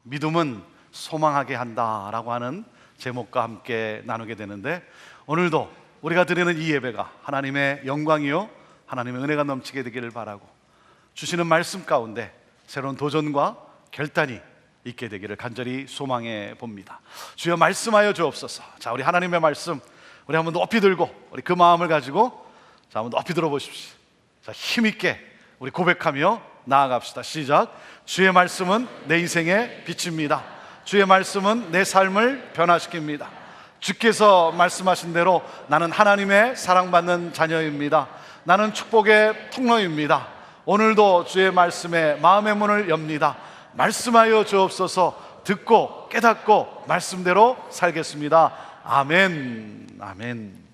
믿음은 소망하게 한다라고 하는 제목과 함께 나누게 되는데, 오늘도 우리가 드리는 이 예배가 하나님의 영광이요 하나님의 은혜가 넘치게 되기를 바라고, 주시는 말씀 가운데 새로운 도전과 결단이 있게 되기를 간절히 소망해 봅니다. 주여 말씀하여 주옵소서. 자, 우리 하나님의 말씀 우리 한번 높이 들고, 우리 그 마음을 가지고 자, 한번 높이 들어보십시오. 자, 힘있게 우리 고백하며 나아갑시다. 시작. 주의 말씀은 내 인생의 빛입니다. 주의 말씀은 내 삶을 변화시킵니다. 주께서 말씀하신 대로 나는 하나님의 사랑받는 자녀입니다. 나는 축복의 통로입니다. 오늘도 주의 말씀에 마음의 문을 엽니다. 말씀하여 주옵소서. 듣고 깨닫고 말씀대로 살겠습니다. 아멘. 아멘.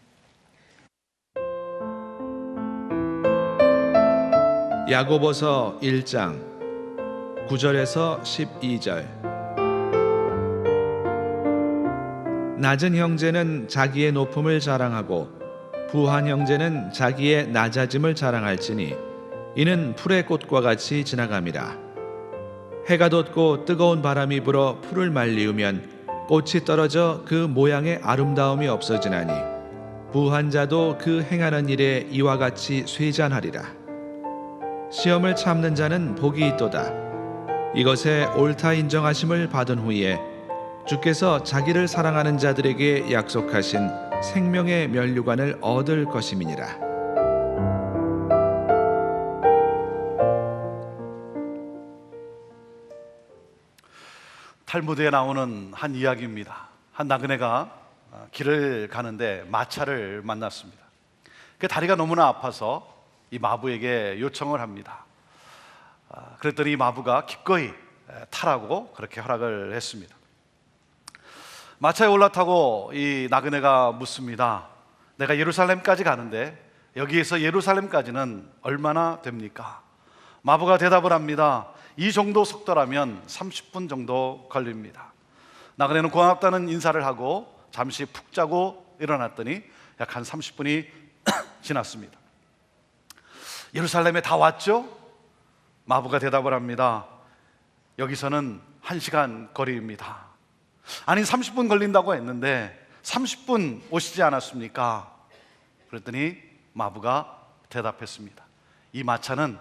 야고보서 1장 9절에서 12절. 낮은 형제는 자기의 높음을 자랑하고 부한 형제는 자기의 낮아짐을 자랑할지니 이는 풀의 꽃과 같이 지나갑니다. 해가 돋고 뜨거운 바람이 불어 풀을 말리우면 꽃이 떨어져 그 모양의 아름다움이 없어지나니 부한 자도 그 행하는 일에 이와 같이 쇠잔하리라. 시험을 참는 자는 복이 있도다. 이것에 옳다 인정하심을 받은 후에 주께서 자기를 사랑하는 자들에게 약속하신 생명의 면류관을 얻을 것임이니라. 탈무드에 나오는 한 이야기입니다. 한 나그네가 길을 가는데 마차를 만났습니다. 그 다리가 너무나 아파서 이 마부에게 요청을 합니다. 그랬더니 이 마부가 기꺼이 타라고 그렇게 허락을 했습니다. 마차에 올라타고 이 나그네가 묻습니다. 내가 예루살렘까지 가는데 여기에서 예루살렘까지는 얼마나 됩니까? 마부가 대답을 합니다. 이 정도 속도라면 30분 정도 걸립니다. 나그네는 고맙다는 인사를 하고 잠시 푹 자고 일어났더니 약 한 30분이 지났습니다. 예루살렘에 다 왔죠? 마부가 대답을 합니다. 여기서는 1시간 거리입니다. 아니 30분 걸린다고 했는데 30분 오시지 않았습니까? 그랬더니 마부가 대답했습니다. 이 마차는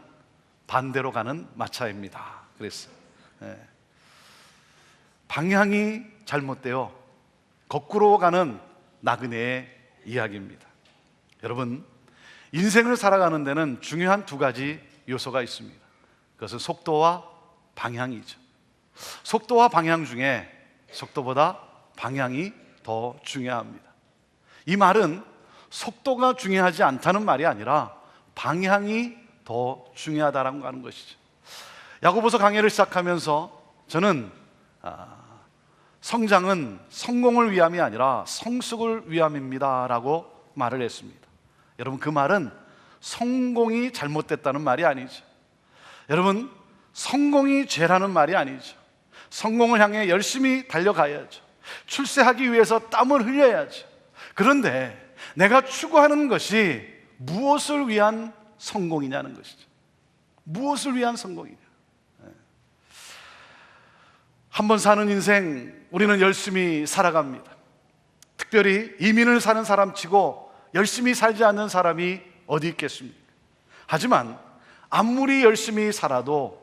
반대로 가는 마차입니다. 그랬어요. 방향이 잘못되어 거꾸로 가는 나그네의 이야기입니다. 여러분, 인생을 살아가는 데는 중요한 두 가지 요소가 있습니다. 그것은 속도와 방향이죠. 속도와 방향 중에 속도보다 방향이 더 중요합니다. 이 말은 속도가 중요하지 않다는 말이 아니라 방향이 더 중요하다라고 하는 것이죠. 야고보서 강해를 시작하면서 저는 성장은 성공을 위함이 아니라 성숙을 위함입니다 라고 말을 했습니다. 여러분, 그 말은 성공이 잘못됐다는 말이 아니죠. 여러분, 성공이 죄라는 말이 아니죠. 성공을 향해 열심히 달려가야죠. 출세하기 위해서 땀을 흘려야죠. 그런데 내가 추구하는 것이 무엇을 위한 성공이냐는 것이죠. 무엇을 위한 성공이냐. 한 번 사는 인생, 우리는 열심히 살아갑니다. 특별히 이민을 사는 사람 치고 열심히 살지 않는 사람이 어디 있겠습니까? 하지만 아무리 열심히 살아도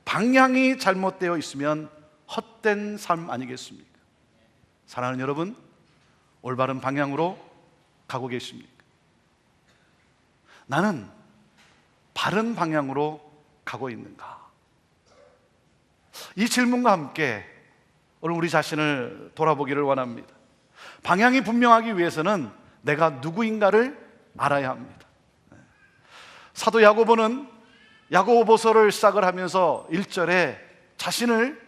방향이 잘못되어 있으면 헛된 삶 아니겠습니까? 사랑하는 여러분, 올바른 방향으로 가고 계십니까? 나는 바른 방향으로 가고 있는가? 이 질문과 함께 오늘 우리 자신을 돌아보기를 원합니다. 방향이 분명하기 위해서는 내가 누구인가를 알아야 합니다. 사도 야고보는 야고보서를 시작을 하면서 1절에 자신을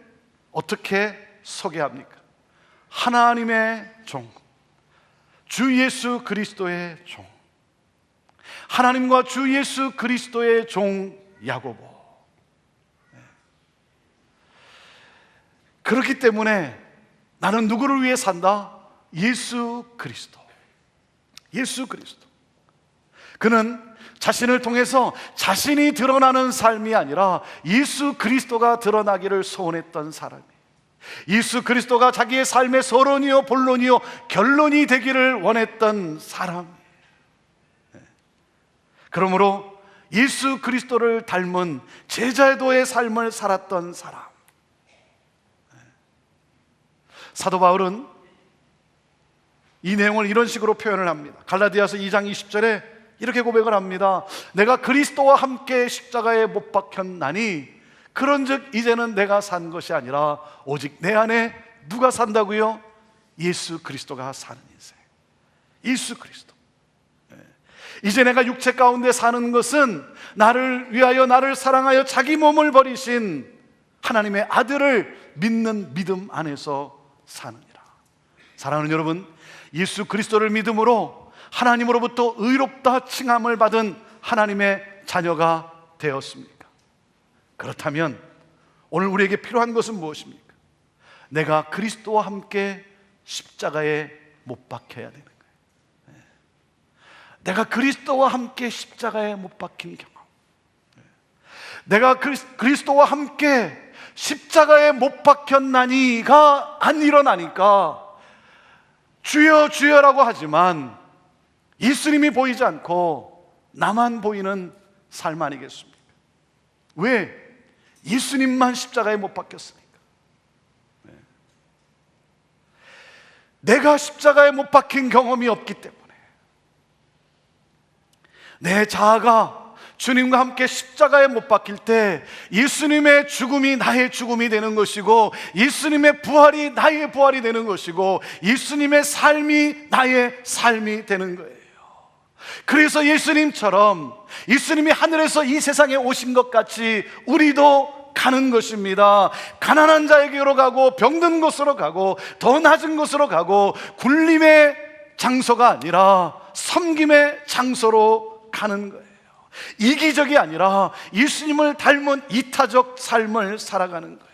어떻게 소개합니까? 하나님의 종, 주 예수 그리스도의 종, 하나님과 주 예수 그리스도의 종 야고보. 그렇기 때문에 나는 누구를 위해 산다? 예수 그리스도. 예수 그리스도. 그는 자신을 통해서 자신이 드러나는 삶이 아니라 예수 그리스도가 드러나기를 소원했던 사람이에요. 예수 그리스도가 자기의 삶의 서론이요 본론이요 결론이 되기를 원했던 사람. 그러므로 예수 그리스도를 닮은 제자도의 삶을 살았던 사람. 사도 바울은 이 내용을 이런 식으로 표현을 합니다. 갈라디아서 2장 20절에 이렇게 고백을 합니다. 내가 그리스도와 함께 십자가에 못 박혔나니 그런즉 이제는 내가 산 것이 아니라 오직 내 안에 누가 산다고요? 예수 그리스도가 사는 인생. 예수 그리스도. 이제 내가 육체 가운데 사는 것은 나를 위하여 나를 사랑하여 자기 몸을 버리신 하나님의 아들을 믿는 믿음 안에서 사느니라. 사랑하는 여러분, 예수 그리스도를 믿음으로 하나님으로부터 의롭다 칭함을 받은 하나님의 자녀가 되었습니까? 그렇다면 오늘 우리에게 필요한 것은 무엇입니까? 내가 그리스도와 함께 십자가에 못 박혀야 되는 거예요. 내가 그리스도와 함께 십자가에 못 박힌 경험, 내가 그리스도와 함께 십자가에 못 박혔나니가 안 일어나니까 주여 주여라고 하지만 예수님이 보이지 않고 나만 보이는 삶 아니겠습니까? 왜? 예수님만 십자가에 못 박혔으니까. 내가 십자가에 못 박힌 경험이 없기 때문에 내 자아가 주님과 함께 십자가에 못 박힐 때 예수님의 죽음이 나의 죽음이 되는 것이고, 예수님의 부활이 나의 부활이 되는 것이고, 예수님의 삶이 나의 삶이 되는 거예요. 그래서 예수님처럼, 예수님이 하늘에서 이 세상에 오신 것 같이 우리도 가는 것입니다. 가난한 자에게로 가고, 병든 곳으로 가고, 더 낮은 곳으로 가고, 굴림의 장소가 아니라 섬김의 장소로 가는 거예요. 이기적이 아니라 예수님을 닮은 이타적 삶을 살아가는 거예요.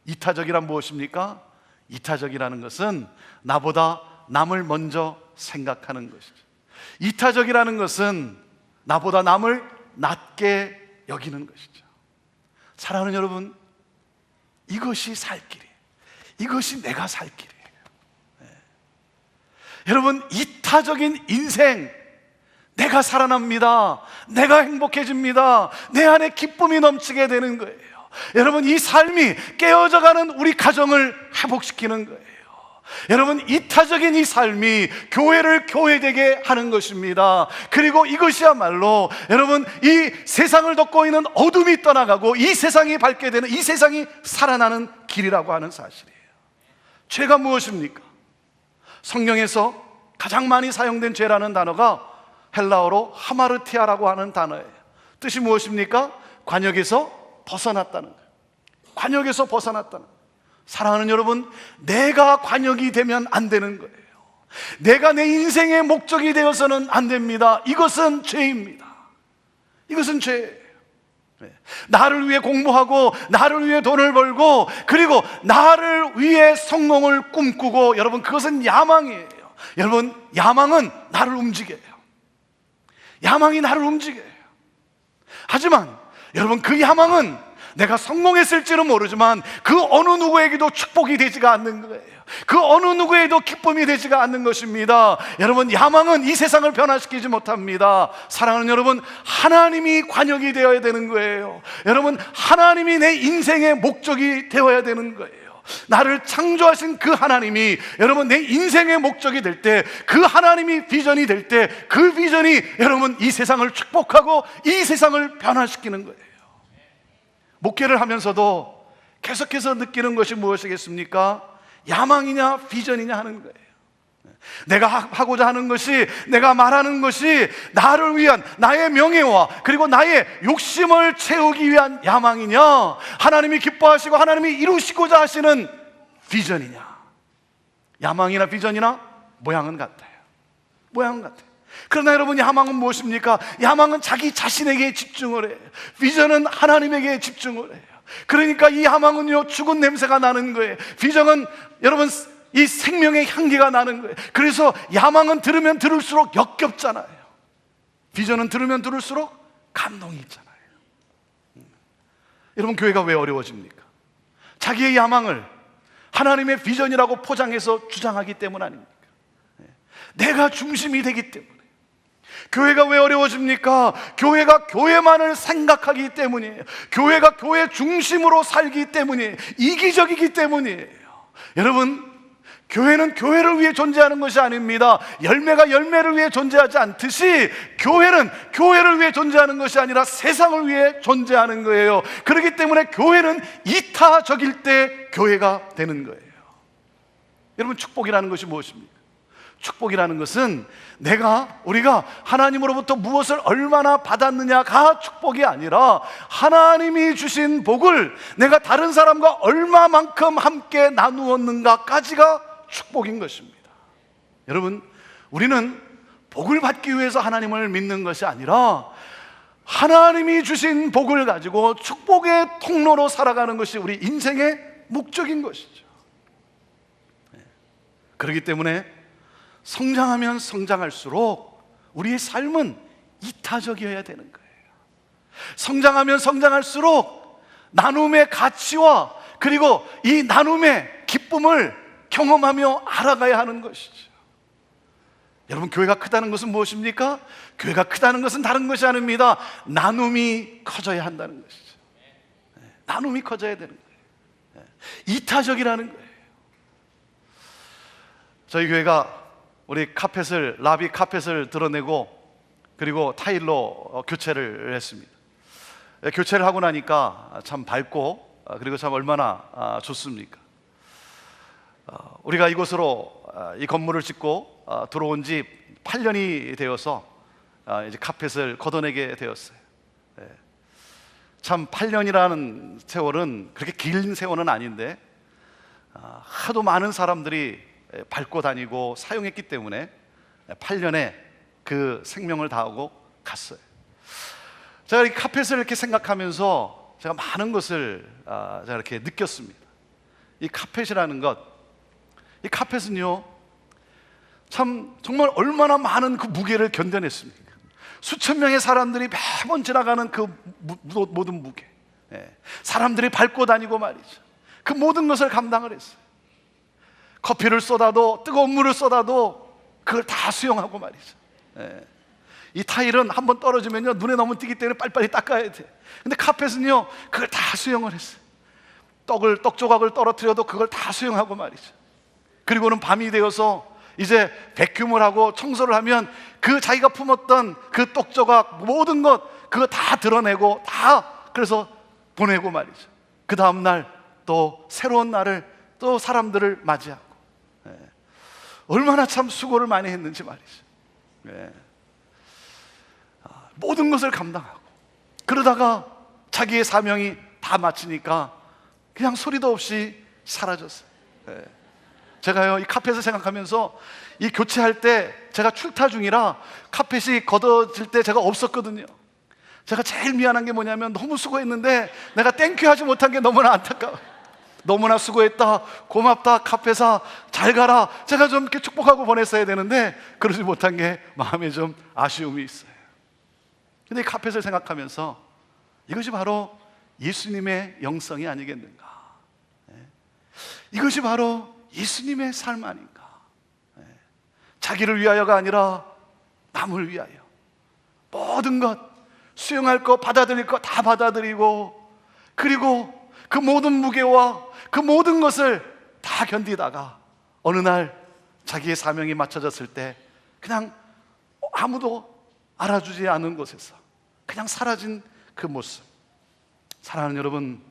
이타적이란 무엇입니까? 이타적이라는 것은 나보다 남을 먼저 생각하는 것이죠. 이타적이라는 것은 나보다 남을 낮게 여기는 것이죠. 사랑하는 여러분, 이것이 살 길이에요. 이것이 내가 살 길이에요. 여러분, 이타적인 인생, 내가 살아납니다. 내가 행복해집니다. 내 안에 기쁨이 넘치게 되는 거예요. 여러분, 이 삶이 깨어져가는 우리 가정을 회복시키는 거예요. 여러분, 이타적인 이 삶이 교회를 교회되게 하는 것입니다. 그리고 이것이야말로 여러분, 이 세상을 덮고 있는 어둠이 떠나가고 이 세상이 밝게 되는, 이 세상이 살아나는 길이라고 하는 사실이에요. 죄가 무엇입니까? 성경에서 가장 많이 사용된 죄라는 단어가 헬라어로 하마르티아라고 하는 단어예요. 뜻이 무엇입니까? 관역에서 벗어났다는 거예요. 관역에서 벗어났다는 거예요. 사랑하는 여러분, 내가 관역이 되면 안 되는 거예요. 내가 내 인생의 목적이 되어서는 안 됩니다. 이것은 죄입니다. 이것은 죄예요. 나를 위해 공부하고, 나를 위해 돈을 벌고, 그리고 나를 위해 성공을 꿈꾸고, 여러분, 그것은 야망이에요. 여러분, 야망은 나를 움직여요. 야망이 나를 움직여요. 하지만 여러분, 그 야망은 내가 성공했을지는 모르지만 그 어느 누구에게도 축복이 되지가 않는 거예요. 그 어느 누구에도 기쁨이 되지가 않는 것입니다. 여러분, 야망은 이 세상을 변화시키지 못합니다. 사랑하는 여러분, 하나님이 관역이 되어야 되는 거예요. 여러분, 하나님이 내 인생의 목적이 되어야 되는 거예요. 나를 창조하신 그 하나님이 여러분 내 인생의 목적이 될 때, 그 하나님이 비전이 될 때, 그 비전이 여러분 이 세상을 축복하고 이 세상을 변화시키는 거예요. 목회를 하면서도 계속해서 느끼는 것이 무엇이겠습니까? 야망이냐 비전이냐 하는 거예요. 내가 하고자 하는 것이, 내가 말하는 것이 나를 위한 나의 명예와 그리고 나의 욕심을 채우기 위한 야망이냐, 하나님이 기뻐하시고 하나님이 이루시고자 하시는 비전이냐. 야망이나 비전이나 모양은 같아요. 모양은 같아요. 그러나 여러분, 야망은 무엇입니까? 야망은 자기 자신에게 집중을 해요. 비전은 하나님에게 집중을 해요. 그러니까 이 야망은요, 죽은 냄새가 나는 거예요. 비전은 여러분 이 생명의 향기가 나는 거예요. 그래서 야망은 들으면 들을수록 역겹잖아요. 비전은 들으면 들을수록 감동이 있잖아요. 여러분, 교회가 왜 어려워집니까? 자기의 야망을 하나님의 비전이라고 포장해서 주장하기 때문 아닙니까? 내가 중심이 되기 때문에. 교회가 왜 어려워집니까? 교회가 교회만을 생각하기 때문이에요. 교회가 교회 중심으로 살기 때문이에요. 이기적이기 때문이에요. 여러분, 교회는 교회를 위해 존재하는 것이 아닙니다. 열매가 열매를 위해 존재하지 않듯이 교회는 교회를 위해 존재하는 것이 아니라 세상을 위해 존재하는 거예요. 그렇기 때문에 교회는 이타적일 때 교회가 되는 거예요. 여러분, 축복이라는 것이 무엇입니까? 축복이라는 것은 우리가 하나님으로부터 무엇을 얼마나 받았느냐가 축복이 아니라 하나님이 주신 복을 내가 다른 사람과 얼마만큼 함께 나누었는가까지가 축복인 것입니다. 여러분, 우리는 복을 받기 위해서 하나님을 믿는 것이 아니라 하나님이 주신 복을 가지고 축복의 통로로 살아가는 것이 우리 인생의 목적인 것이죠. 그렇기 때문에 성장하면 성장할수록 우리의 삶은 이타적이어야 되는 거예요. 성장하면 성장할수록 나눔의 가치와 그리고 이 나눔의 기쁨을 경험하며 알아가야 하는 것이죠. 여러분, 교회가 크다는 것은 무엇입니까? 교회가 크다는 것은 다른 것이 아닙니다. 나눔이 커져야 한다는 것이죠. 나눔이 커져야 되는 거예요. 이타적이라는 거예요. 저희 교회가 우리 라비 카펫을 드러내고 그리고 타일로 교체를 했습니다. 교체를 하고 나니까 참 밝고 그리고 참 얼마나 좋습니까? 우리가 이곳으로 이 건물을 짓고 들어온 지 8년이 되어서 이제 카펫을 걷어내게 되었어요. 참 8년이라는 세월은 그렇게 긴 세월은 아닌데 하도 많은 사람들이 밟고 다니고 사용했기 때문에 8년에 그 생명을 다하고 갔어요. 제가 이 카펫을 이렇게 생각하면서 제가 많은 것을 제가 이렇게 느꼈습니다. 이 카펫이라는 것, 이 카펫은요 참 정말 얼마나 많은 그 무게를 견뎌냈습니까? 수천 명의 사람들이 매번 지나가는 그 모든 무게, 사람들이 밟고 다니고 말이죠. 그 모든 것을 감당을 했어요. 커피를 쏟아도 뜨거운 물을 쏟아도 그걸 다 수용하고 말이죠. 이 타일은 한번 떨어지면요 눈에 너무 띄기 때문에 빨리빨리 닦아야 돼. 근데 카펫은요 그걸 다 수용을 했어요. 떡 조각을 떨어뜨려도 그걸 다 수용하고 말이죠. 그리고는 밤이 되어서 이제 백큐을 하고 청소를 하면 그 자기가 품었던 그 떡 조각 모든 것 그거 다 드러내고 다 그래서 보내고 말이죠. 그 다음 날 또 새로운 날을 또 사람들을 맞이하고 얼마나 참 수고를 많이 했는지 말이죠. 모든 것을 감당하고 그러다가 자기의 사명이 다 마치니까 그냥 소리도 없이 사라졌어요. 제가요 이 카펫을 생각하면서 이 교체할 때 제가 출타 중이라 카펫이 걷어질 때 제가 없었거든요. 제가 제일 미안한 게 뭐냐면 너무 수고했는데 내가 땡큐 하지 못한 게 너무나 안타까워요. 너무나 수고했다, 고맙다, 카펫아 잘 가라, 제가 좀 이렇게 축복하고 보냈어야 되는데 그러지 못한 게 마음에 좀 아쉬움이 있어요. 근데 이 카펫을 생각하면서 이것이 바로 예수님의 영성이 아니겠는가, 이것이 바로 예수님의 삶 아닌가. 자기를 위하여가 아니라 남을 위하여 모든 것 수용할 것 받아들일 것 다 받아들이고 그리고 그 모든 무게와 그 모든 것을 다 견디다가 어느 날 자기의 사명이 맞춰졌을 때 그냥 아무도 알아주지 않은 곳에서 그냥 사라진 그 모습. 사랑하는 여러분,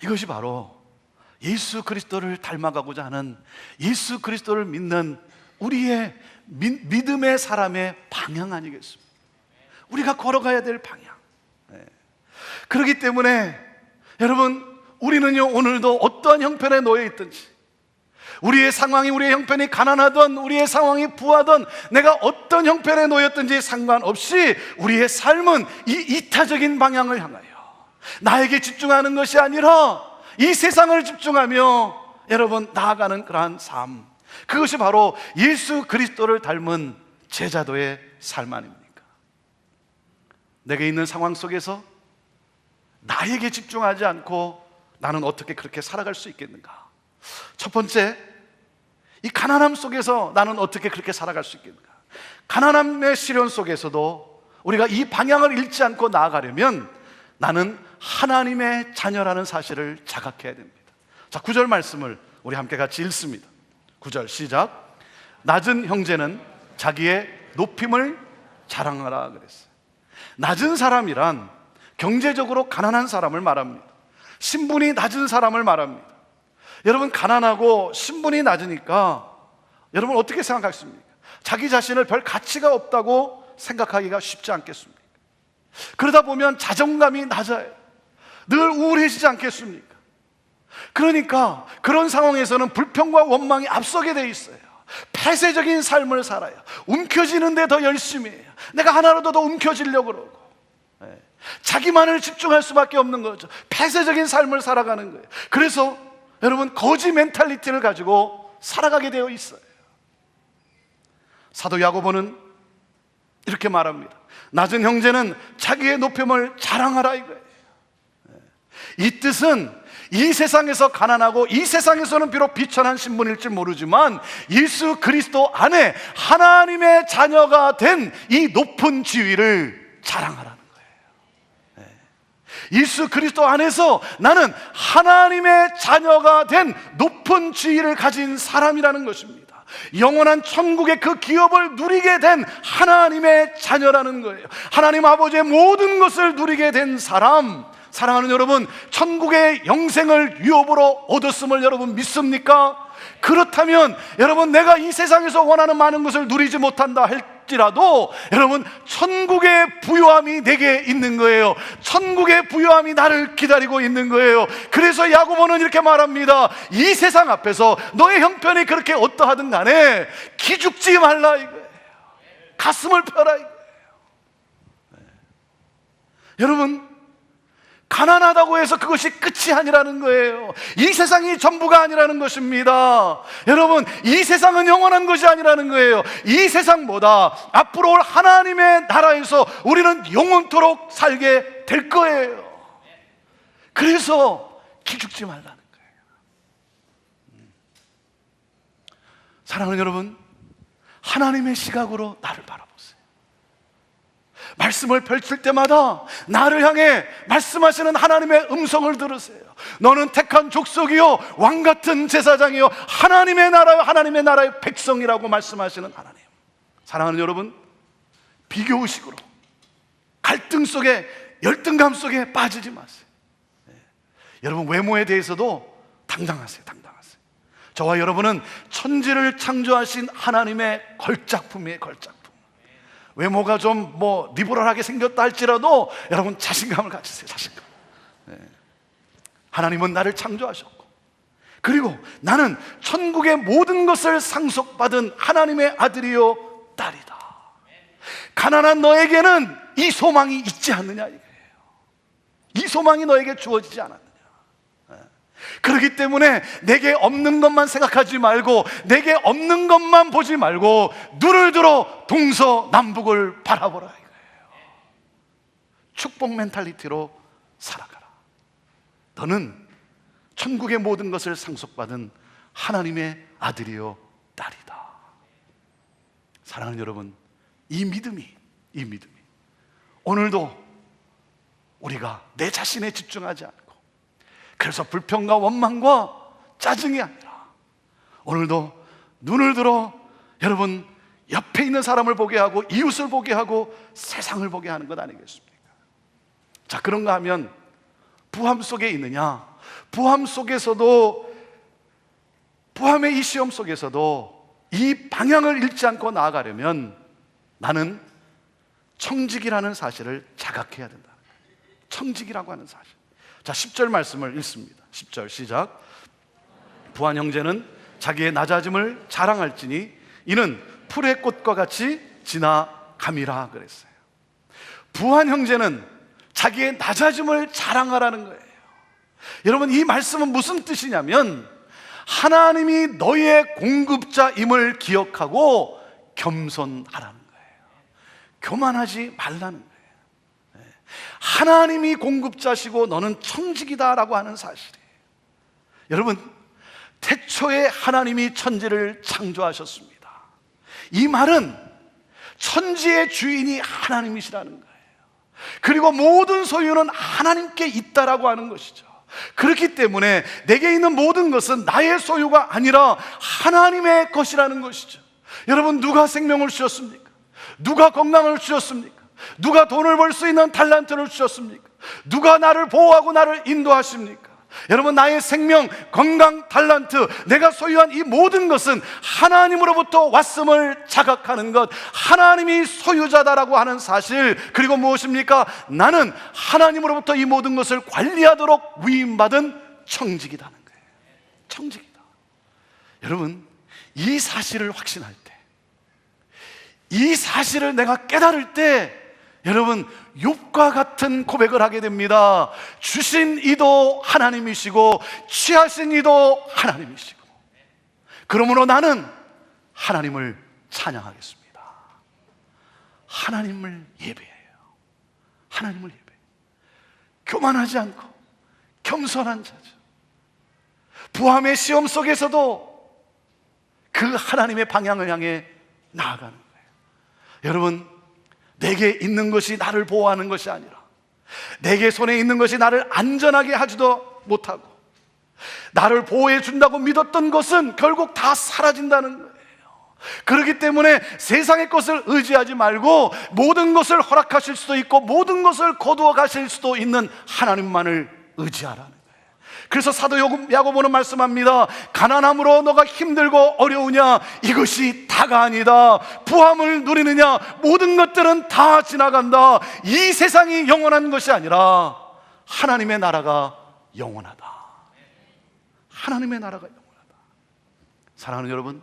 이것이 바로 예수 그리스도를 닮아가고자 하는, 예수 그리스도를 믿는 우리의 믿음의 사람의 방향 아니겠습니까? 우리가 걸어가야 될 방향. 그렇기 때문에 여러분, 우리는요 오늘도 어떠한 형편에 놓여 있든지, 우리의 상황이, 우리의 형편이 가난하던, 우리의 상황이 부하던, 내가 어떤 형편에 놓였든지 상관없이 우리의 삶은 이 이타적인 방향을 향하여 나에게 집중하는 것이 아니라 이 세상을 집중하며 여러분 나아가는 그러한 삶, 그것이 바로 예수 그리스도를 닮은 제자도의 삶 아닙니까? 내게 있는 상황 속에서 나에게 집중하지 않고 나는 어떻게 그렇게 살아갈 수 있겠는가? 첫 번째, 이 가난함 속에서 나는 어떻게 그렇게 살아갈 수 있겠는가? 가난함의 시련 속에서도 우리가 이 방향을 잃지 않고 나아가려면 나는 하나님의 자녀라는 사실을 자각해야 됩니다. 자, 9절 말씀을 우리 함께 같이 읽습니다. 9절 시작. 낮은 형제는 자기의 높임을 자랑하라 그랬어요. 낮은 사람이란 경제적으로 가난한 사람을 말합니다. 신분이 낮은 사람을 말합니다. 여러분, 가난하고 신분이 낮으니까 여러분 어떻게 생각하십니까? 자기 자신을 별 가치가 없다고 생각하기가 쉽지 않겠습니까? 그러다 보면 자존감이 낮아요. 늘 우울해지지 않겠습니까? 그러니까 그런 상황에서는 불평과 원망이 앞서게 돼 있어요. 폐쇄적인 삶을 살아요. 움켜쥐는데 더 열심히 해요. 내가 하나라도 더 움켜쥐려고 그러고, 자기만을 집중할 수밖에 없는 거죠. 폐쇄적인 삶을 살아가는 거예요. 그래서 여러분, 거지 멘탈리티를 가지고 살아가게 되어 있어요. 사도 야고보는 이렇게 말합니다. 낮은 형제는 자기의 높임을 자랑하라 이거예요. 이 뜻은 이 세상에서 가난하고 이 세상에서는 비록 비천한 신분일지 모르지만 예수 그리스도 안에 하나님의 자녀가 된 이 높은 지위를 자랑하라는 거예요. 예수 그리스도 안에서 나는 하나님의 자녀가 된 높은 지위를 가진 사람이라는 것입니다. 영원한 천국의 그 기업을 누리게 된 하나님의 자녀라는 거예요. 하나님 아버지의 모든 것을 누리게 된 사람, 사랑하는 여러분, 천국의 영생을 유업으로 얻었음을 여러분 믿습니까? 그렇다면 여러분, 내가 이 세상에서 원하는 많은 것을 누리지 못한다 할지라도 여러분, 천국의 부요함이 내게 있는 거예요. 천국의 부요함이 나를 기다리고 있는 거예요. 그래서 야고보는 이렇게 말합니다. 이 세상 앞에서 너의 형편이 그렇게 어떠하든 간에 기죽지 말라 이거예요. 가슴을 펴라 이거예요. 여러분, 가난하다고 해서 그것이 끝이 아니라는 거예요. 이 세상이 전부가 아니라는 것입니다. 여러분, 이 세상은 영원한 것이 아니라는 거예요. 이 세상보다 앞으로 올 하나님의 나라에서 우리는 영원토록 살게 될 거예요. 그래서 기죽지 말라는 거예요. 사랑하는 여러분, 하나님의 시각으로 나를 바라보세요. 말씀을 펼칠 때마다 나를 향해 말씀하시는 하나님의 음성을 들으세요. 너는 택한 족속이요 왕같은 제사장이요 하나님의 나라요 하나님의 나라의 백성이라고 말씀하시는 하나님. 사랑하는 여러분, 비교의식으로 갈등 속에, 열등감 속에 빠지지 마세요. 여러분, 외모에 대해서도 당당하세요. 당당하세요. 저와 여러분은 천지를 창조하신 하나님의 걸작품이에요. 걸작품. 외모가 좀 리버럴하게 생겼다 할지라도 여러분, 자신감을 가지세요. 자신감. 하나님은 나를 창조하셨고, 그리고 나는 천국의 모든 것을 상속받은 하나님의 아들이요 딸이다. 가난한 너에게는 이 소망이 있지 않느냐 이거예요. 이 소망이 너에게 주어지지 않았느냐. 그렇기 때문에 내게 없는 것만 생각하지 말고, 내게 없는 것만 보지 말고 눈을 들어 동서남북을 바라보라 이거예요. 축복 멘탈리티로 살아가라. 너는 천국의 모든 것을 상속받은 하나님의 아들이요 딸이다. 사랑하는 여러분, 이 믿음이 오늘도 우리가 내 자신에 집중하지 않고, 그래서 불평과 원망과 짜증이 아니라 오늘도 눈을 들어 여러분, 옆에 있는 사람을 보게 하고 이웃을 보게 하고 세상을 보게 하는 것 아니겠습니까? 자, 그런가 하면 부함 속에 있느냐? 부함 속에서도, 부함의 이 시험 속에서도 이 방향을 잃지 않고 나아가려면 나는 청직이라는 사실을 자각해야 된다. 청직이라고 하는 사실. 자, 10절 말씀을 읽습니다. 10절 시작. 부한 형제는 자기의 낮아짐을 자랑할지니 이는 풀의 꽃과 같이 지나감이라 그랬어요. 부한 형제는 자기의 낮아짐을 자랑하라는 거예요. 여러분, 이 말씀은 무슨 뜻이냐면 하나님이 너의 공급자임을 기억하고 겸손하라는 거예요. 교만하지 말라는 거예요. 하나님이 공급자시고 너는 청직이다라고 하는 사실이에요. 여러분, 태초에 하나님이 천지를 창조하셨습니다. 이 말은 천지의 주인이 하나님이시라는 거예요. 그리고 모든 소유는 하나님께 있다라고 하는 것이죠. 그렇기 때문에 내게 있는 모든 것은 나의 소유가 아니라 하나님의 것이라는 것이죠. 여러분, 누가 생명을 주셨습니까? 누가 건강을 주셨습니까? 누가 돈을 벌 수 있는 달란트를 주셨습니까? 누가 나를 보호하고 나를 인도하십니까? 여러분, 나의 생명, 건강, 달란트, 내가 소유한 이 모든 것은 하나님으로부터 왔음을 자각하는 것, 하나님이 소유자다라고 하는 사실, 그리고 무엇입니까? 나는 하나님으로부터 이 모든 것을 관리하도록 위임받은 청직이라는 거예요. 청직이다. 여러분, 이 사실을 확신할 때, 이 사실을 내가 깨달을 때, 여러분, 욥과 같은 고백을 하게 됩니다. 주신 이도 하나님이시고 취하신 이도 하나님이시고, 그러므로 나는 하나님을 찬양하겠습니다. 하나님을 예배해요. 하나님을 예배해요. 교만하지 않고 겸손한 자죠. 부함의 시험 속에서도 그 하나님의 방향을 향해 나아가는 거예요. 여러분, 내게 있는 것이 나를 보호하는 것이 아니라, 내게 손에 있는 것이 나를 안전하게 하지도 못하고, 나를 보호해 준다고 믿었던 것은 결국 다 사라진다는 거예요. 그렇기 때문에 세상의 것을 의지하지 말고 모든 것을 허락하실 수도 있고 모든 것을 거두어 가실 수도 있는 하나님만을 의지하라는 거예요. 그래서 사도 야고보는 말씀합니다. 가난함으로 너가 힘들고 어려우냐? 이것이 다가 아니다. 부함을 누리느냐? 모든 것들은 다 지나간다. 이 세상이 영원한 것이 아니라 하나님의 나라가 영원하다. 하나님의 나라가 영원하다. 사랑하는 여러분,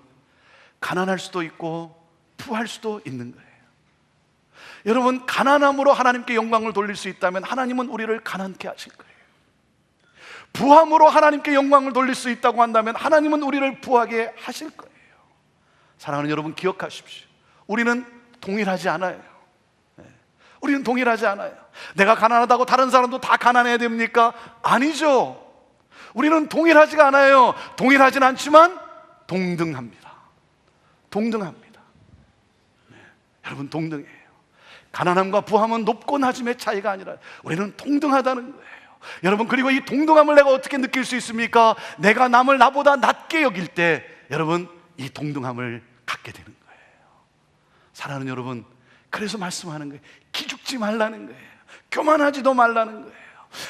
가난할 수도 있고 부할 수도 있는 거예요. 여러분, 가난함으로 하나님께 영광을 돌릴 수 있다면 하나님은 우리를 가난케 하실 거예요. 부함으로 하나님께 영광을 돌릴 수 있다고 한다면 하나님은 우리를 부하게 하실 거예요. 사랑하는 여러분, 기억하십시오. 우리는 동일하지 않아요. 우리는 동일하지 않아요. 내가 가난하다고 다른 사람도 다 가난해야 됩니까? 아니죠. 우리는 동일하지가 않아요. 동일하진 않지만 동등합니다. 동등합니다. 여러분, 동등해요. 가난함과 부함은 높고 낮음의 차이가 아니라 우리는 동등하다는 거예요. 여러분, 그리고 이 동등함을 내가 어떻게 느낄 수 있습니까? 내가 남을 나보다 낮게 여길 때 여러분, 이 동등함을 갖게 되는 거예요. 사랑하는 여러분, 그래서 말씀하는 거예요. 기죽지 말라는 거예요. 교만하지도 말라는 거예요.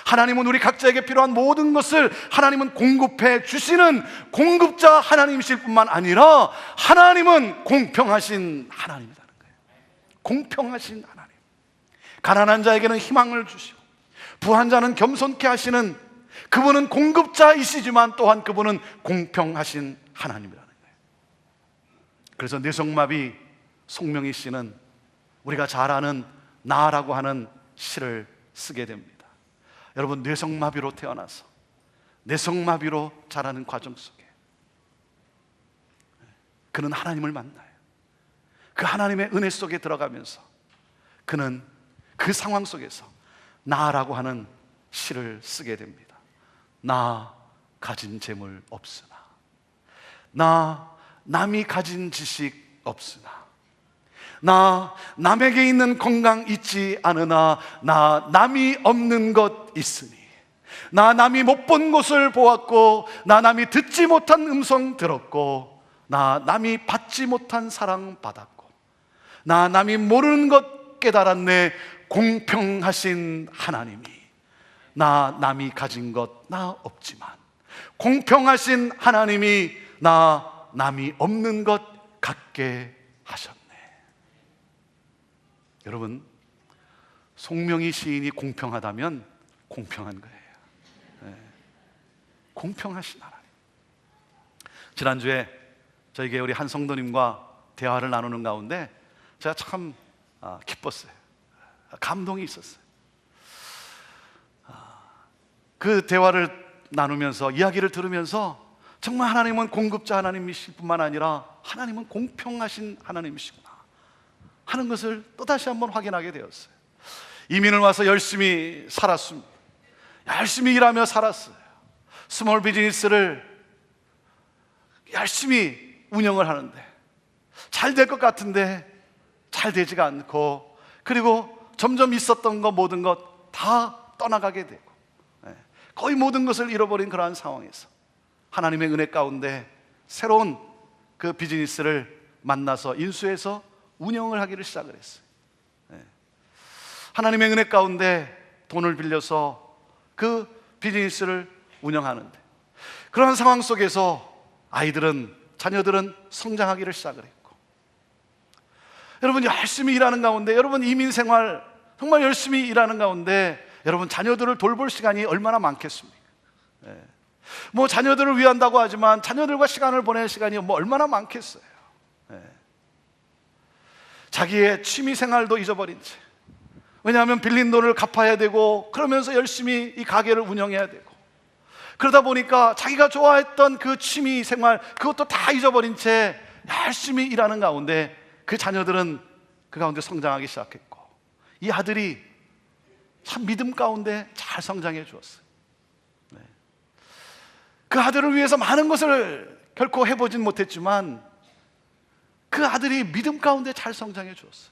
하나님은 우리 각자에게 필요한 모든 것을 하나님은 공급해 주시는 공급자 하나님이실 뿐만 아니라 하나님은 공평하신 하나님이라는 거예요. 공평하신 하나님. 가난한 자에게는 희망을 주시고 부한 자는 겸손케 하시는, 그분은 공급자이시지만 또한 그분은 공평하신 하나님이라는 거예요. 그래서 뇌성마비 송명희 씨는 우리가 잘 아는 나라고 하는 시를 쓰게 됩니다. 여러분, 뇌성마비로 태어나서 뇌성마비로 자라는 과정 속에 그는 하나님을 만나요. 그 하나님의 은혜 속에 들어가면서 그는 그 상황 속에서 나라고 하는 시를 쓰게 됩니다. 나 가진 재물 없으나, 나 남이 가진 지식 없으나, 나 남에게 있는 건강 있지 않으나, 나 남이 없는 것 있으니, 나 남이 못 본 곳을 보았고, 나 남이 듣지 못한 음성 들었고, 나 남이 받지 못한 사랑 받았고, 나 남이 모르는 것 깨달았네. 공평하신 하나님이 나 남이 가진 것 나 없지만 공평하신 하나님이 나 남이 없는 것 갖게 하셨네. 여러분, 송명희 시인이 공평하다면 공평한 거예요. 네. 공평하신 하나님. 지난주에 저희 우리 한 성도님과 대화를 나누는 가운데 제가 참 기뻤어요. 감동이 있었어요. 그 대화를 나누면서, 이야기를 들으면서 정말 하나님은 공급자 하나님이실 뿐만 아니라 하나님은 공평하신 하나님이시구나 하는 것을 또다시 한번 확인하게 되었어요. 이민을 와서 열심히 살았습니다. 열심히 일하며 살았어요. 스몰 비즈니스를 열심히 운영을 하는데 잘 될 것 같은데 잘 되지가 않고, 그리고 점점 있었던 것 모든 것 다 떠나가게 되고 거의 모든 것을 잃어버린 그러한 상황에서 하나님의 은혜 가운데 새로운 그 비즈니스를 만나서 인수해서 운영을 하기를 시작을 했어요. 하나님의 은혜 가운데 돈을 빌려서 그 비즈니스를 운영하는데, 그런 상황 속에서 자녀들은 성장하기를 시작을 했고, 여러분 열심히 일하는 가운데, 여러분 이민 생활 정말 열심히 일하는 가운데 여러분 자녀들을 돌볼 시간이 얼마나 많겠습니까? 뭐 자녀들을 위한다고 하지만 자녀들과 시간을 보낼 시간이 뭐 얼마나 많겠어요. 자기의 취미 생활도 잊어버린 채, 왜냐하면 빌린 돈을 갚아야 되고 그러면서 열심히 이 가게를 운영해야 되고, 그러다 보니까 자기가 좋아했던 그 취미 생활 그것도 다 잊어버린 채 열심히 일하는 가운데 그 자녀들은 그 가운데 성장하기 시작했고, 이 아들이 참 믿음 가운데 잘 성장해 주었어요. 그 아들을 위해서 많은 것을 결코 해보진 못했지만 그 아들이 믿음 가운데 잘 성장해 주었어요.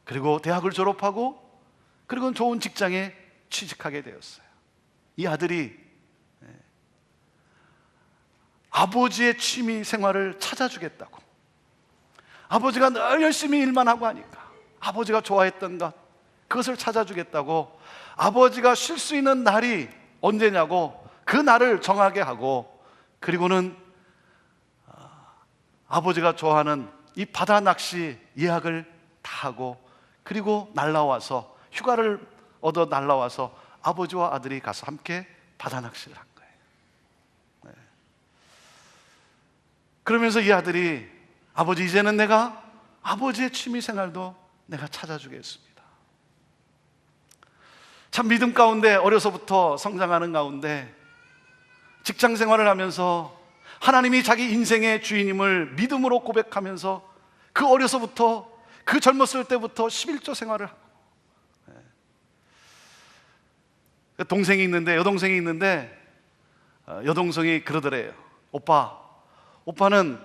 그리고 대학을 졸업하고 그리고 좋은 직장에 취직하게 되었어요. 이 아들이 아버지의 취미 생활을 찾아주겠다고, 아버지가 늘 열심히 일만 하고 하니까 아버지가 좋아했던 것 그것을 찾아주겠다고, 아버지가 쉴 수 있는 날이 언제냐고 그 날을 정하게 하고, 그리고는 아버지가 좋아하는 이 바다 낚시 예약을 다 하고, 그리고 날라와서 휴가를 얻어 날라와서 아버지와 아들이 가서 함께 바다 낚시를 한 거예요. 그러면서 이 아들이, 아버지 이제는 내가 아버지의 취미 생활도 내가 찾아주겠습니다. 참 믿음 가운데 어려서부터 성장하는 가운데 직장 생활을 하면서 하나님이 자기 인생의 주인임을 믿음으로 고백하면서 그 어려서부터, 그 젊었을 때부터 11조 생활을 하고, 동생이 있는데, 여동생이 있는데 여동생이 그러더래요. 오빠는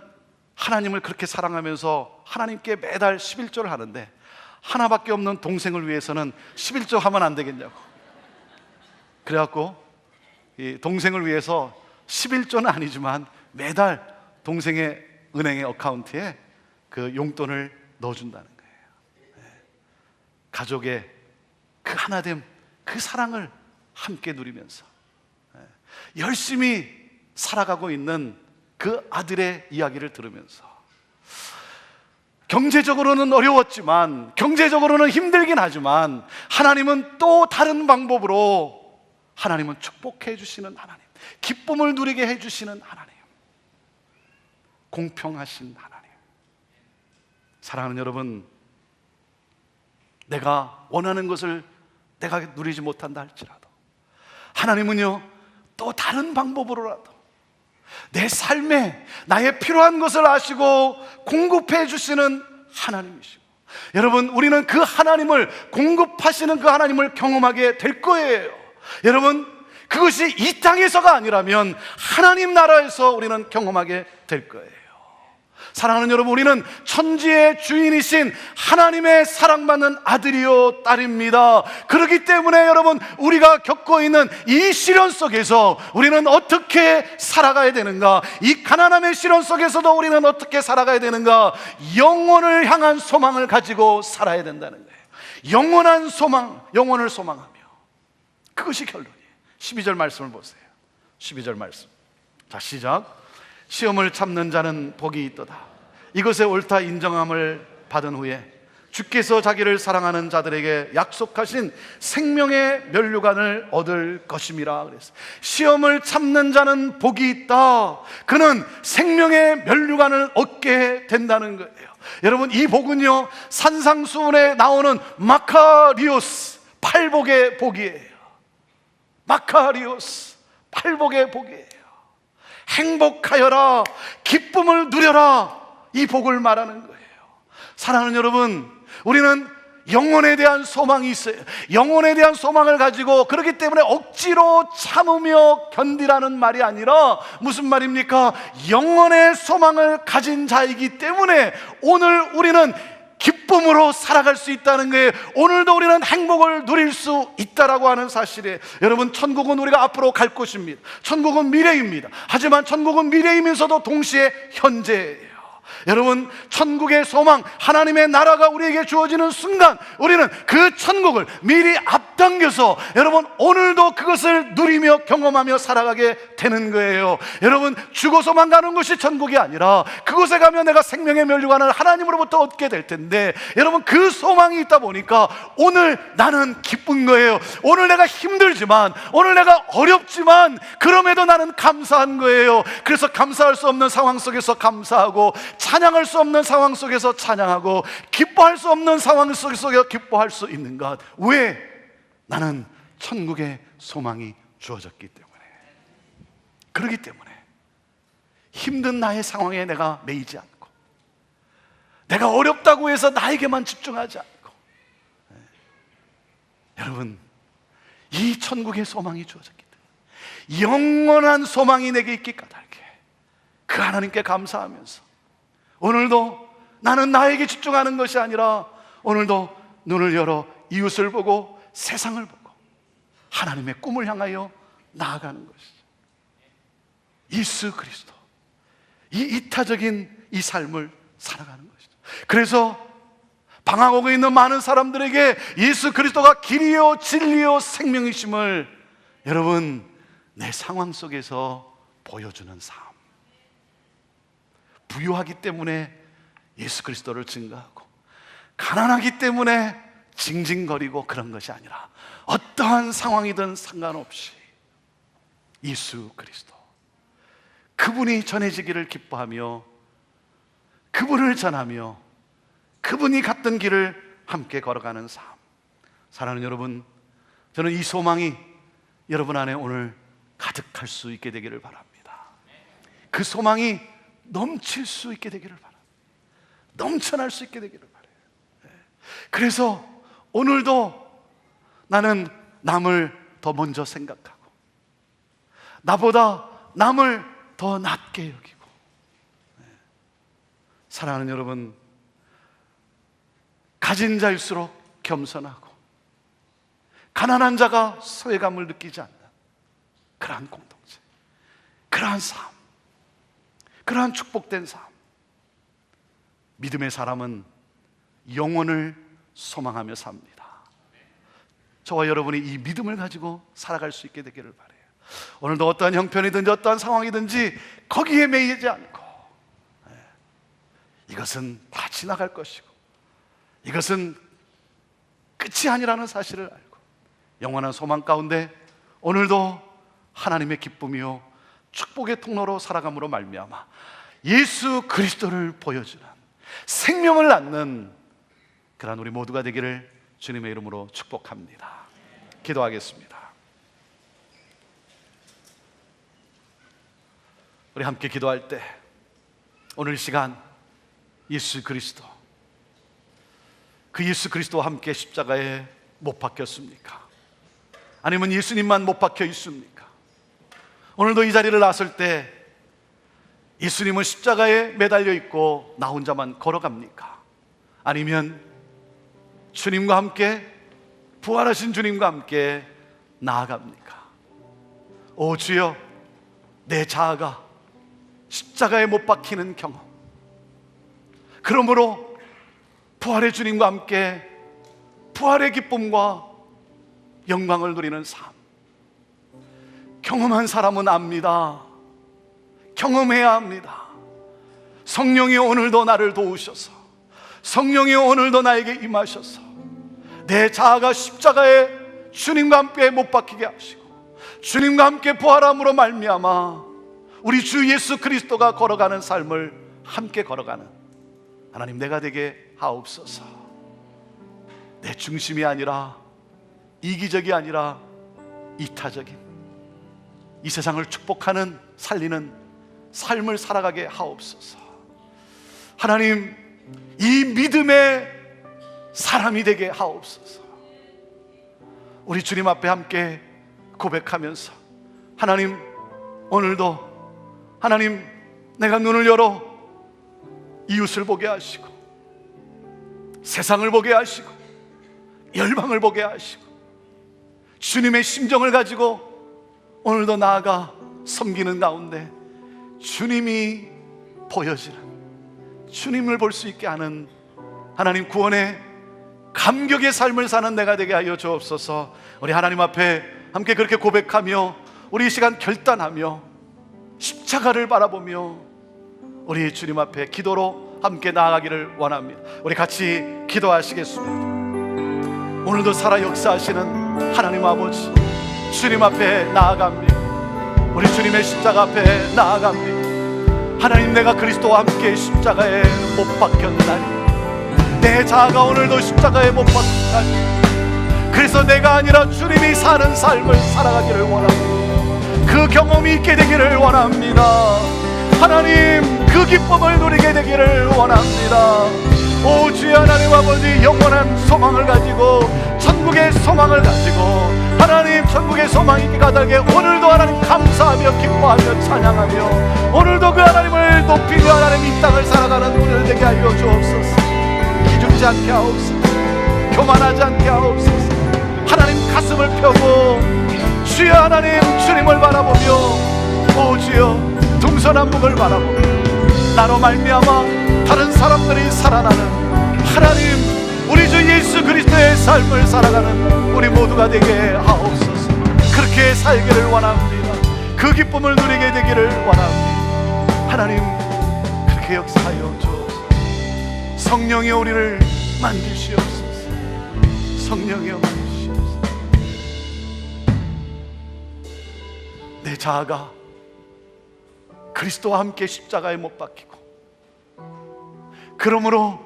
하나님을 그렇게 사랑하면서 하나님께 매달 11조를 하는데 하나밖에 없는 동생을 위해서는 11조 하면 안 되겠냐고. 그래갖고 이 동생을 위해서 11조는 아니지만 매달 동생의 은행의 어카운트에 그 용돈을 넣어준다는 거예요. 가족의 그 하나됨, 그 사랑을 함께 누리면서 열심히 살아가고 있는 그 아들의 이야기를 들으면서, 경제적으로는 어려웠지만, 경제적으로는 힘들긴 하지만 하나님은 또 다른 방법으로 하나님은 축복해 주시는 하나님, 기쁨을 누리게 해 주시는 하나님, 공평하신 하나님. 사랑하는 여러분, 내가 원하는 것을 내가 누리지 못한다 할지라도 하나님은요 또 다른 방법으로라도 내 삶에 나의 필요한 것을 아시고 공급해 주시는 하나님이시고, 여러분 우리는 그 하나님을, 공급하시는 그 하나님을 경험하게 될 거예요. 여러분 그것이 이 땅에서가 아니라면 하나님 나라에서 우리는 경험하게 될 거예요. 사랑하는 여러분, 우리는 천지의 주인이신 하나님의 사랑받는 아들이요 딸입니다. 그렇기 때문에 여러분, 우리가 겪고 있는 이 시련 속에서 우리는 어떻게 살아가야 되는가, 이 가난함의 시련 속에서도 우리는 어떻게 살아가야 되는가, 영원을 향한 소망을 가지고 살아야 된다는 거예요. 영원한 소망, 영원을 소망하며. 그것이 결론이에요. 12절 말씀을 보세요. 12절 말씀. 자, 시작. 시험을 참는 자는 복이 있도다. 이것에 옳다 인정함을 받은 후에 주께서 자기를 사랑하는 자들에게 약속하신 생명의 면류관을 얻을 것임이라 그랬어요. 시험을 참는 자는 복이 있다. 그는 생명의 면류관을 얻게 된다는 거예요. 여러분, 이 복은요 산상수훈에 나오는 마카리오스 팔복의 복이에요. 마카리오스 팔복의 복이에요. 행복하여라, 기쁨을 누려라, 이 복을 말하는 거예요. 사랑하는 여러분, 우리는 영혼에 대한 소망이 있어요. 영혼에 대한 소망을 가지고, 그렇기 때문에 억지로 참으며 견디라는 말이 아니라 무슨 말입니까? 영혼의 소망을 가진 자이기 때문에 오늘 우리는 기쁨으로 살아갈 수 있다는 거예요. 오늘도 우리는 행복을 누릴 수 있다라고 하는 사실이에요. 여러분, 천국은 우리가 앞으로 갈 곳입니다. 천국은 미래입니다. 하지만 천국은 미래이면서도 동시에 현재예요. 여러분, 천국의 소망, 하나님의 나라가 우리에게 주어지는 순간 우리는 그 천국을 미리 앞당겨서 여러분 오늘도 그것을 누리며 경험하며 살아가게 되는 거예요. 여러분, 죽어서만 가는 것이 천국이 아니라 그곳에 가면 내가 생명의 면류관을 하나님으로부터 얻게 될 텐데, 여러분 그 소망이 있다 보니까 오늘 나는 기쁜 거예요. 오늘 내가 힘들지만, 오늘 내가 어렵지만 그럼에도 나는 감사한 거예요. 그래서 감사할 수 없는 상황 속에서 감사하고, 찬양할 수 없는 상황 속에서 찬양하고, 기뻐할 수 없는 상황 속에서 기뻐할 수 있는 것. 왜? 나는 천국의 소망이 주어졌기 때문에. 그렇기 때문에 힘든 나의 상황에 내가 매이지 않고, 내가 어렵다고 해서 나에게만 집중하지 않고, 여러분, 이 천국의 소망이 주어졌기 때문에 영원한 소망이 내게 있기 까닭에 그 하나님께 감사하면서 오늘도 나는 나에게 집중하는 것이 아니라 오늘도 눈을 열어 이웃을 보고 세상을 보고 하나님의 꿈을 향하여 나아가는 것이죠. 예수 그리스도, 이 이타적인 이 삶을 살아가는 것이죠. 그래서 방황하고 있는 많은 사람들에게 예수 그리스도가 길이요 진리요 생명이심을 여러분 내 상황 속에서 보여주는 삶. 부유하기 때문에 예수 그리스도를 증거하고, 가난하기 때문에 징징거리고 그런 것이 아니라 어떠한 상황이든 상관없이 예수 그리스도, 그분이 전해지기를 기뻐하며 그분을 전하며 그분이 갔던 길을 함께 걸어가는 삶. 사랑하는 여러분, 저는 이 소망이 여러분 안에 오늘 가득할 수 있게 되기를 바랍니다. 그 소망이 넘칠 수 있게 되기를 바랍니다. 넘쳐날 수 있게 되기를 바라요. 그래서 오늘도 나는 남을 더 먼저 생각하고, 나보다 남을 더 낮게 여기고, 사랑하는 여러분, 가진 자일수록 겸손하고 가난한 자가 소외감을 느끼지 않는 그러한 공동체, 그러한 삶, 그러한 축복된 삶. 믿음의 사람은 영혼을 소망하며 삽니다. 저와 여러분이 이 믿음을 가지고 살아갈 수 있게 되기를 바라요. 오늘도 어떠한 형편이든지 어떠한 상황이든지 거기에 매이지 않고, 이것은 다 지나갈 것이고 이것은 끝이 아니라는 사실을 알고 영원한 소망 가운데 오늘도 하나님의 기쁨이요 축복의 통로로 살아감으로 말미암아 예수 그리스도를 보여주는 생명을 낳는 그런 우리 모두가 되기를 주님의 이름으로 축복합니다. 기도하겠습니다. 우리 함께 기도할 때 오늘 시간 예수 그리스도, 그 예수 그리스도와 함께 십자가에 못 박혔습니까? 아니면 예수님만 못 박혀 있습니까? 오늘도 이 자리를 나설 때 예수님은 십자가에 매달려 있고 나 혼자만 걸어갑니까? 아니면 주님과 함께, 부활하신 주님과 함께 나아갑니까? 오 주여, 내 자아가 십자가에 못 박히는 경험, 그러므로 부활의 주님과 함께 부활의 기쁨과 영광을 누리는 삶, 경험한 사람은 압니다. 경험해야 합니다. 성령이 오늘도 나를 도우셔서, 성령이 오늘도 나에게 임하셔서 내 자아가 십자가에 주님과 함께 못 박히게 하시고 주님과 함께 부활함으로 말미암아 우리 주 예수 그리스도가 걸어가는 삶을 함께 걸어가는 하나님 내가 되게 하옵소서. 내 중심이 아니라, 이기적이 아니라 이타적인, 이 세상을 축복하는, 살리는 삶을 살아가게 하옵소서. 하나님, 이 믿음의 사람이 되게 하옵소서. 우리 주님 앞에 함께 고백하면서, 하나님, 오늘도 하나님, 내가 눈을 열어 이웃을 보게 하시고 세상을 보게 하시고 열방을 보게 하시고 주님의 심정을 가지고 오늘도 나아가 섬기는 가운데 주님이 보여지는, 주님을 볼 수 있게 하는 하나님 구원의 감격의 삶을 사는 내가 되게 하여 주옵소서. 우리 하나님 앞에 함께 그렇게 고백하며 우리 이 시간 결단하며 십자가를 바라보며 우리 주님 앞에 기도로 함께 나아가기를 원합니다. 우리 같이 기도하시겠습니다. 오늘도 살아 역사하시는 하나님 아버지, 주님 앞에 나아갑니다. 우리 주님의 십자가 앞에 나아갑니다. 하나님, 내가 그리스도와 함께 십자가에 못 박혔나니, 내 자아가 오늘도 십자가에 못 박혔나니, 그래서 내가 아니라 주님이 사는 삶을 살아가기를 원합니다. 그 경험이 있게 되기를 원합니다. 하나님, 그 기쁨을 누리게 되기를 원합니다. 오 주여 하나님 아버지, 영원한 소망을 가지고, 천국의 소망을 가지고, 하나님 천국의 소망이 있게 가다게 오늘도 하나님 감사하며 기뻐하며 찬양하며 오늘도 그 하나님을 높이며 하나님 이 땅을 살아가는 오늘 되게 하여 주옵소서. 기죽지 않게 하옵소서. 교만하지 않게 하옵소서. 하나님 가슴을 펴고 주여 하나님 주님을 바라보며, 오 주여 동서남북을 바라보며 나로 말미암아 다른 사람들이 살아나는 하나님, 우리 주 예수 그리스도의 삶을 살아가는 우리 모두가 되게 하옵소서. 그렇게 살기를 원합니다. 그 기쁨을 누리게 되기를 원합니다. 하나님, 그렇게 역사하여 주옵소서. 성령이 우리를 만지시옵소서. 성령이여 만지시옵소서. 내 자아가 그리스도와 함께 십자가에 못 박히고, 그러므로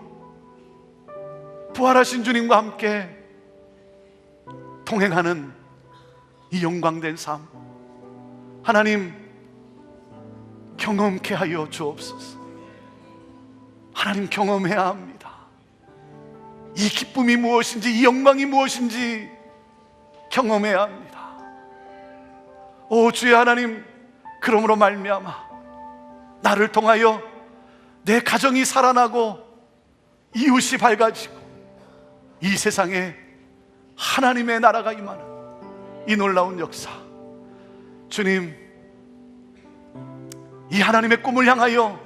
부활하신 주님과 함께 동행하는 이 영광된 삶, 하나님 경험케 하여 주옵소서. 하나님, 경험해야 합니다. 이 기쁨이 무엇인지, 이 영광이 무엇인지 경험해야 합니다. 오 주여 하나님, 그러므로 말미암아 나를 통하여 내 가정이 살아나고 이웃이 밝아지고 이 세상에 하나님의 나라가 임하는 이 놀라운 역사, 주님, 이 하나님의 꿈을 향하여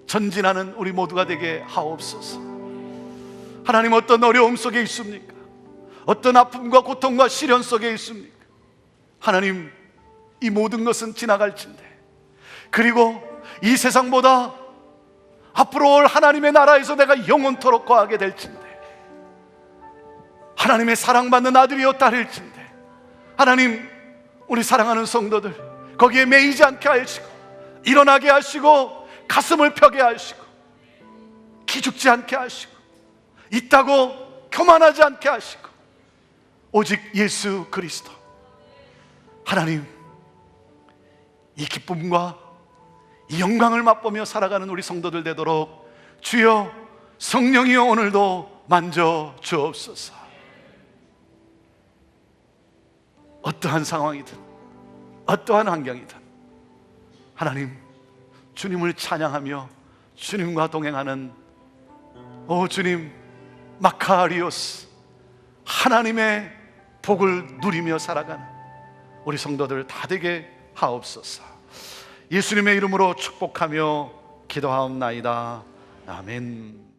전진하는 우리 모두가 되게 하옵소서. 하나님, 어떤 어려움 속에 있습니까? 어떤 아픔과 고통과 시련 속에 있습니까? 하나님, 이 모든 것은 지나갈진데, 그리고 이 세상보다 앞으로 올 하나님의 나라에서 내가 영원토록 거하게 될진데, 하나님의 사랑받는 아들이요 딸일진데, 하나님, 우리 사랑하는 성도들 거기에 매이지 않게 하시고 일어나게 하시고 가슴을 펴게 하시고 기죽지 않게 하시고 있다고 교만하지 않게 하시고 오직 예수 그리스도, 하나님, 이 기쁨과 이 영광을 맛보며 살아가는 우리 성도들 되도록 주여 성령이여 오늘도 만져 주옵소서. 어떠한 상황이든 어떠한 환경이든 하나님, 주님을 찬양하며 주님과 동행하는, 오 주님, 마카리오스, 하나님의 복을 누리며 살아가는 우리 성도들 다 되게 하옵소서. 예수님의 이름으로 축복하며 기도하옵나이다. 아멘.